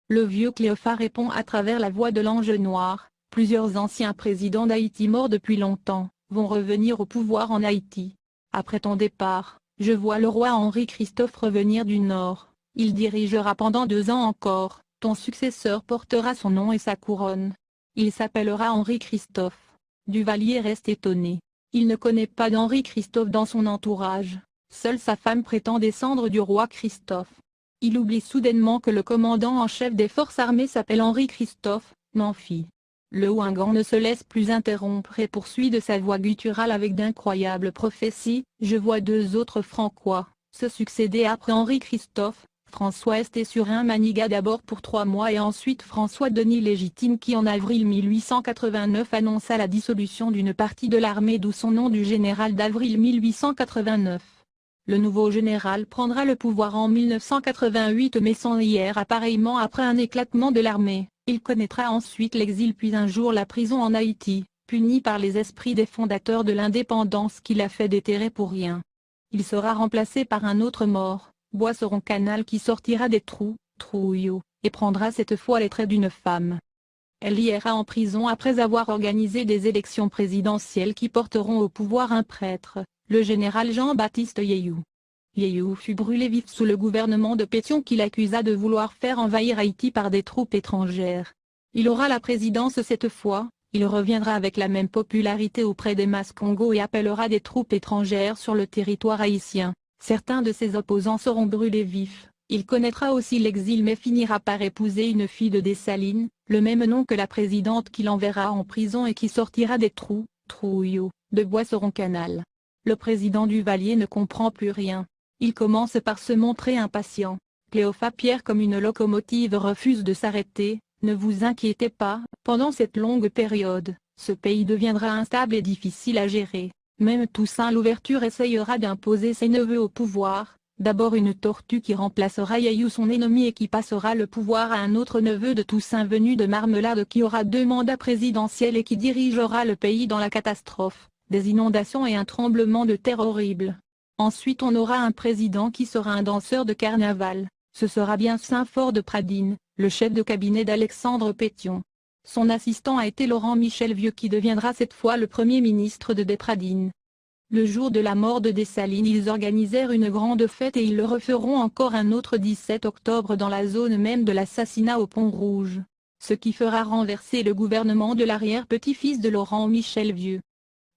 Le vieux Cléopha répond à travers la voix de l'ange noir. Plusieurs anciens présidents d'Haïti morts depuis longtemps, vont revenir au pouvoir en Haïti. Après ton départ, je vois le roi Henri-Christophe revenir du Nord. Il dirigera pendant 2 ans encore, ton successeur portera son nom et sa couronne. Il s'appellera Henri-Christophe. Duvalier reste étonné. Il ne connaît pas d'Henri-Christophe dans son entourage. Seule sa femme prétend descendre du roi Christophe. Il oublie soudainement que le commandant en chef des forces armées s'appelle Henri-Christophe, Namphy. Le Ouingan ne se laisse plus interrompre et poursuit de sa voix gutturale avec d'incroyables prophéties. Je vois 2 autres Francois se succéder après Henri-Christophe, François Esté-Surin Maniga d'abord pour 3 mois et ensuite François Denis Légitime qui en avril 1889 annonça la dissolution d'une partie de l'armée d'où son nom du général d'avril 1889. Le nouveau général prendra le pouvoir en 1988 mais sans hier appareillement après un éclatement de l'armée. Il connaîtra ensuite l'exil puis un jour la prison en Haïti, puni par les esprits des fondateurs de l'indépendance qu'il a fait déterrer pour rien. Il sera remplacé par un autre mort, Boisseron-Canal qui sortira des trous, Trouillot, et prendra cette fois les traits d'une femme. Elle ira en prison après avoir organisé des élections présidentielles qui porteront au pouvoir un prêtre, le général Jean-Baptiste Yehiou. Yehiou fut brûlé vif sous le gouvernement de Pétion qui l'accusa de vouloir faire envahir Haïti par des troupes étrangères. Il aura la présidence cette fois, il reviendra avec la même popularité auprès des masses Congo et appellera des troupes étrangères sur le territoire haïtien. Certains de ses opposants seront brûlés vifs. Il connaîtra aussi l'exil mais finira par épouser une fille de Dessalines, le même nom que la présidente qui l'enverra en prison et qui sortira des trous, Trouillot, de Boisseron-Canal. Le président Duvalier ne comprend plus rien. Il commence par se montrer impatient. Cléopha Pierre comme une locomotive refuse de s'arrêter. Ne vous inquiétez pas, pendant cette longue période, ce pays deviendra instable et difficile à gérer. Même Toussaint Louverture essayera d'imposer ses neveux au pouvoir. D'abord une tortue qui remplacera Yehiou son ennemi et qui passera le pouvoir à un autre neveu de Toussaint venu de Marmelade qui aura 2 mandats présidentiels et qui dirigera le pays dans la catastrophe, des inondations et un tremblement de terre horrible. Ensuite on aura un président qui sera un danseur de carnaval, ce sera bien Saint-Fort de Pradines, le chef de cabinet d'Alexandre Pétion. Son assistant a été Laurent Michel Vieux qui deviendra cette fois le premier ministre de Despradines. Le jour de la mort de Dessalines ils organisèrent une grande fête et ils le referont encore un autre 17 octobre dans la zone même de l'assassinat au Pont Rouge. Ce qui fera renverser le gouvernement de l'arrière-petit-fils de Laurent Michel Vieux.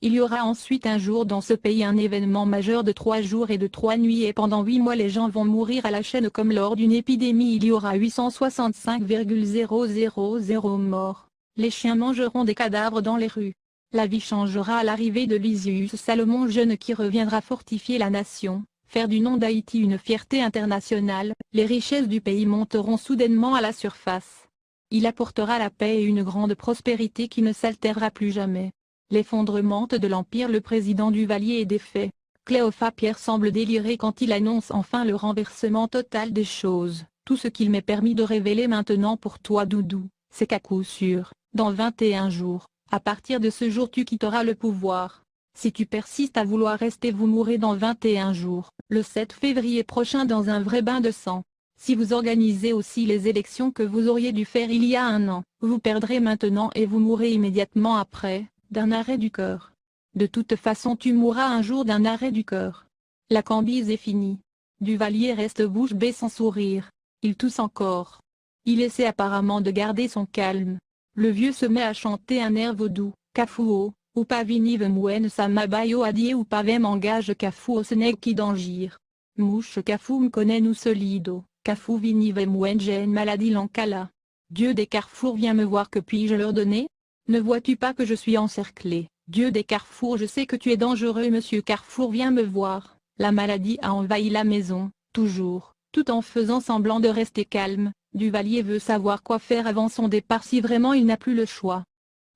Il y aura ensuite un jour dans ce pays un événement majeur de 3 jours et de 3 nuits et pendant 8 mois les gens vont mourir à la chaîne comme lors d'une épidémie il y aura 865,000 morts. Les chiens mangeront des cadavres dans les rues. La vie changera à l'arrivée de Lysius Salomon jeune qui reviendra fortifier la nation, faire du nom d'Haïti une fierté internationale, les richesses du pays monteront soudainement à la surface. Il apportera la paix et une grande prospérité qui ne s'altérera plus jamais. L'effondrement de l'Empire le président Duvalier est défait. Cléopha Pierre semble délirer quand il annonce enfin le renversement total des choses. Tout ce qu'il m'est permis de révéler maintenant pour toi Doudou, c'est qu'à coup sûr, dans 21 jours, à partir de ce jour tu quitteras le pouvoir. Si tu persistes à vouloir rester vous mourrez dans 21 jours, le 7 février prochain dans un vrai bain de sang. Si vous organisez aussi les élections que vous auriez dû faire il y a 1 an, vous perdrez maintenant et vous mourrez immédiatement après. D'un arrêt du cœur. De toute façon tu mourras un jour d'un arrêt du cœur. La cambise est finie. Duvalier reste bouche bée sans sourire. Il tousse encore. Il essaie apparemment de garder son calme. Le vieux se met à chanter un air vaudou. Kafouo, ou pavinive mouen samabayo adie ou pavem engage kafou au sneg qui d'angir. Mouche kafou m'connaît nous solido. Kafou vinive mouen j'ai une maladie l'ancala. Dieu des carrefours viens me voir que puis-je leur donner? Ne vois-tu pas que je suis encerclé, Dieu des carrefours je sais que tu es dangereux monsieur Carrefour viens me voir, la maladie a envahi la maison, toujours, tout en faisant semblant de rester calme, Duvalier veut savoir quoi faire avant son départ si vraiment il n'a plus le choix.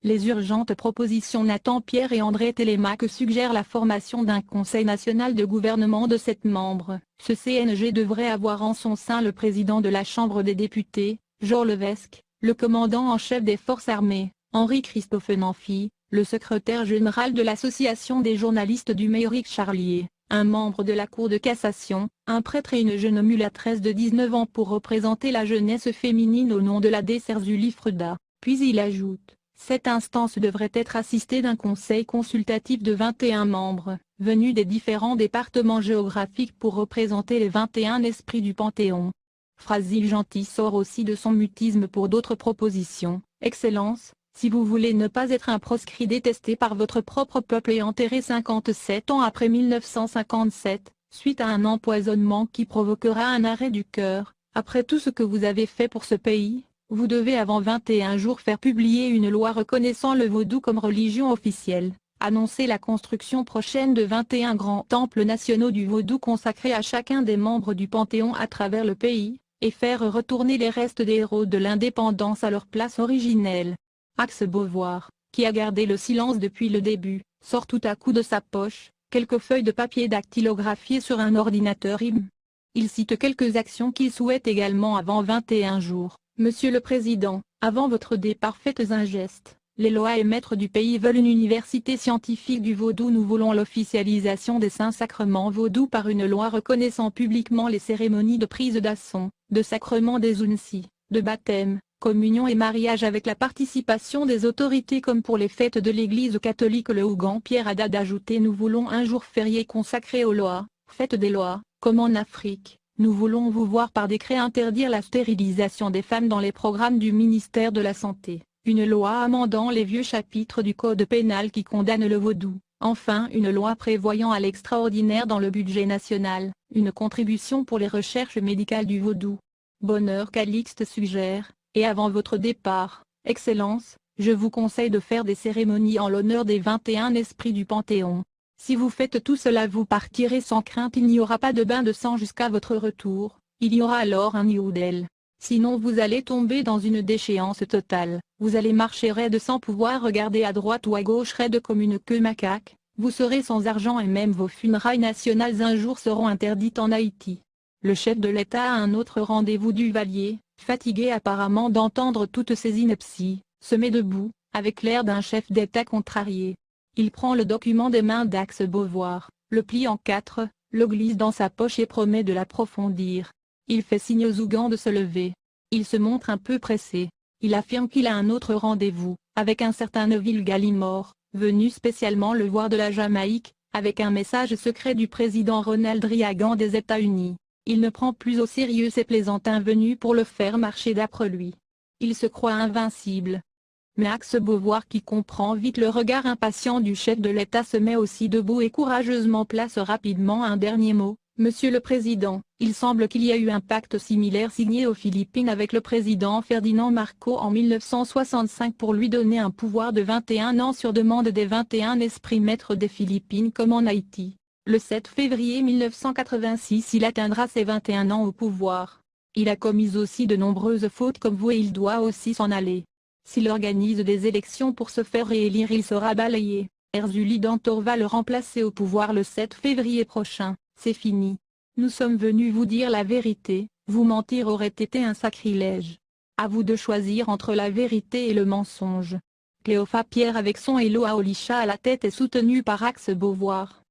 Les urgentes propositions Nathan Pierre et André Télémaque suggèrent la formation d'un conseil national de gouvernement de 7 membres. Ce CNG devrait avoir en son sein le président de la Chambre des députés, Jean Levesque, le commandant en chef des forces armées, Henri-Christophe Namphy, le secrétaire général de l'association des journalistes du Méric Charlier, un membre de la Cour de cassation, un prêtre et une jeune mulatresse de 19 ans pour représenter la jeunesse féminine au nom de la déesse Zulifreda. Puis il ajoute, cette instance devrait être assistée d'un conseil consultatif de 21 membres, venus des différents départements géographiques pour représenter les 21 esprits du Panthéon. Frasil Gentil sort aussi de son mutisme pour d'autres propositions. Excellence, si vous voulez ne pas être un proscrit détesté par votre propre peuple et enterré 57 ans après 1957, suite à un empoisonnement qui provoquera un arrêt du cœur, après tout ce que vous avez fait pour ce pays, vous devez avant 21 jours faire publier une loi reconnaissant le vaudou comme religion officielle, annoncer la construction prochaine de 21 grands temples nationaux du vaudou consacrés à chacun des membres du Panthéon à travers le pays, et faire retourner les restes des héros de l'indépendance à leur place originelle. Axe Beauvoir, qui a gardé le silence depuis le début, sort tout à coup de sa poche quelques feuilles de papier dactylographiées sur un ordinateur IBM. Il cite quelques actions qu'il souhaite également avant 21 jours. Monsieur le Président, avant votre départ faites un geste. Les lois et maîtres du pays veulent une université scientifique du vaudou. Nous voulons l'officialisation des saints sacrements vaudous par une loi reconnaissant publiquement les cérémonies de prise d'asson, de sacrement des unsi, de baptême, communion et mariage avec la participation des autorités comme pour les fêtes de l'Église catholique. Le Ougan Pierre Haddad ajouté nous voulons un jour férié consacré aux lois, fête des lois, comme en Afrique. Nous voulons vous voir par décret interdire la stérilisation des femmes dans les programmes du ministère de la Santé. Une loi amendant les vieux chapitres du Code pénal qui condamnent le vaudou, enfin une loi prévoyant à l'extraordinaire dans le budget national, une contribution pour les recherches médicales du vaudou. Bonheur Calixte suggère, et avant votre départ, Excellence, je vous conseille de faire des cérémonies en l'honneur des 21 esprits du Panthéon. Si vous faites tout cela vous partirez sans crainte, il n'y aura pas de bain de sang jusqu'à votre retour, il y aura alors un Youdel. Sinon vous allez tomber dans une déchéance totale, vous allez marcher raide sans pouvoir regarder à droite ou à gauche raide comme une queue macaque, vous serez sans argent et même vos funérailles nationales un jour seront interdites en Haïti. Le chef de l'État a un autre rendez-vous. Duvalier, fatigué apparemment d'entendre toutes ces inepties, se met debout, avec l'air d'un chef d'État contrarié. Il prend le document des mains d'Axe Beauvoir, le plie en 4, le glisse dans sa poche et promet de l'approfondir. Il fait signe aux Ougans de se lever. Il se montre un peu pressé. Il affirme qu'il a un autre rendez-vous, avec un certain Neville Gallimore, venu spécialement le voir de la Jamaïque, avec un message secret du président Ronald Reagan des États-Unis. Il ne prend plus au sérieux ces plaisantins venus pour le faire marcher d'après lui. Il se croit invincible. Mais Axe Beauvoir, qui comprend vite le regard impatient du chef de l'État, se met aussi debout et courageusement place rapidement un dernier mot. Monsieur le Président, il semble qu'il y a eu un pacte similaire signé aux Philippines avec le président Ferdinand Marcos en 1965 pour lui donner un pouvoir de 21 ans sur demande des 21 esprits maîtres des Philippines comme en Haïti. Le 7 février 1986 il atteindra ses 21 ans au pouvoir. Il a commis aussi de nombreuses fautes comme vous et il doit aussi s'en aller. S'il organise des élections pour se faire réélire il sera balayé. Erzuli Dantor va le remplacer au pouvoir le 7 février prochain. C'est fini. Nous sommes venus vous dire la vérité, vous mentir aurait été un sacrilège. À vous de choisir entre la vérité et le mensonge. Cléopha Pierre avec son Eloa Olisha à la tête est soutenu par Axe Beauvoir.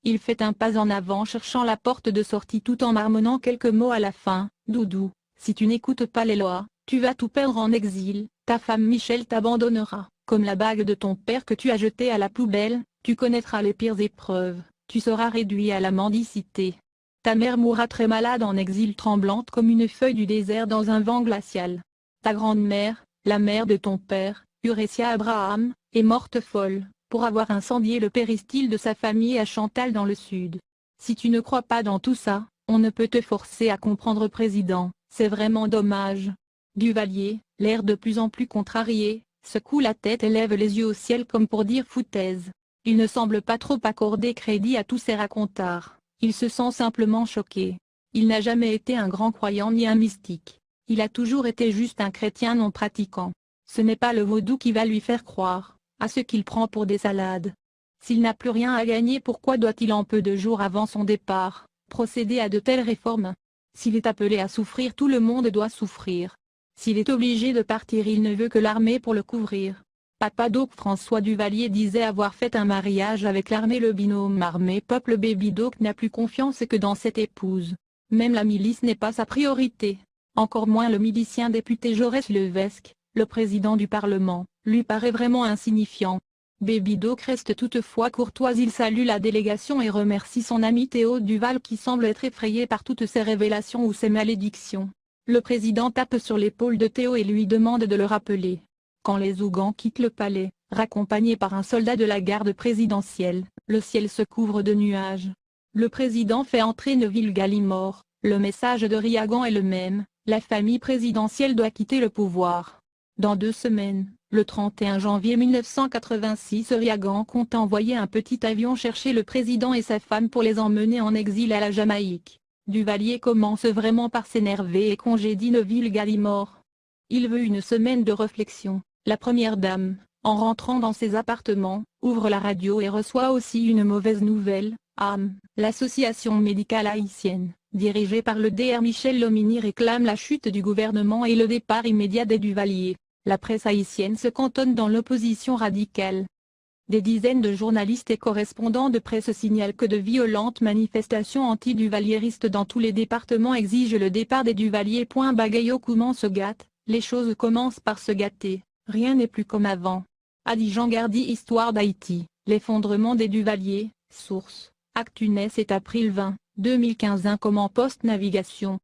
Il fait un pas en avant cherchant la porte de sortie tout en marmonnant quelques mots à la fin. Doudou, si tu n'écoutes pas les lois, tu vas tout perdre en exil, ta femme Michel t'abandonnera, comme la bague de ton père que tu as jetée à la poubelle, tu connaîtras les pires épreuves. Tu seras réduit à la mendicité. Ta mère mourra très malade en exil tremblante comme une feuille du désert dans un vent glacial. Ta grand-mère, la mère de ton père, Urécia Abraham, est morte folle, pour avoir incendié le péristyle de sa famille à Chantal dans le sud. Si tu ne crois pas dans tout ça, on ne peut te forcer à comprendre président, c'est vraiment dommage. Duvalier, l'air de plus en plus contrarié, secoue la tête et lève les yeux au ciel comme pour dire foutaise. Il ne semble pas trop accorder crédit à tous ces racontards, il se sent simplement choqué. Il n'a jamais été un grand croyant ni un mystique. Il a toujours été juste un chrétien non pratiquant. Ce n'est pas le vaudou qui va lui faire croire, à ce qu'il prend pour des salades. S'il n'a plus rien à gagner, pourquoi doit-il en peu de jours avant son départ, procéder à de telles réformes? S'il est appelé à souffrir, tout le monde doit souffrir. S'il est obligé de partir, il ne veut que l'armée pour le couvrir. Papa Doc François Duvalier disait avoir fait un mariage avec l'armée. Le binôme armée-peuple Baby Doc n'a plus confiance que dans cette épouse. Même la milice n'est pas sa priorité. Encore moins le milicien député Jaurès Levesque, le président du Parlement, lui paraît vraiment insignifiant. Baby Doc reste toutefois courtois. Il salue la délégation et remercie son ami Théo Duval qui semble être effrayé par toutes ces révélations ou ces malédictions. Le président tape sur l'épaule de Théo et lui demande de le rappeler. Quand les Ougans quittent le palais, raccompagnés par un soldat de la garde présidentielle, le ciel se couvre de nuages. Le président fait entrer Neville Gallimore. Le message de Riagan est le même, la famille présidentielle doit quitter le pouvoir. Dans 2 semaines, le 31 janvier 1986, Riagan compte envoyer un petit avion chercher le président et sa femme pour les emmener en exil à la Jamaïque. Duvalier commence vraiment par s'énerver et congédie Neville Gallimore. Il veut une semaine de réflexion. La première dame, en rentrant dans ses appartements, ouvre la radio et reçoit aussi une mauvaise nouvelle. AM, l'association médicale haïtienne, dirigée par le Dr Michel Lomini, réclame la chute du gouvernement et le départ immédiat des Duvalier. La presse haïtienne se cantonne dans l'opposition radicale. Des dizaines de journalistes et correspondants de presse signalent que de violentes manifestations anti-duvalieristes dans tous les départements exigent le départ des Duvalier. Bagayo comment se gâte, les choses commencent par se gâter, rien n'est plus comme avant. A dit Jean Gardy. Histoire d'Haïti, l'effondrement des Duvalier, source, Actunet. C'est avril 20, 2015. Comment post-navigation.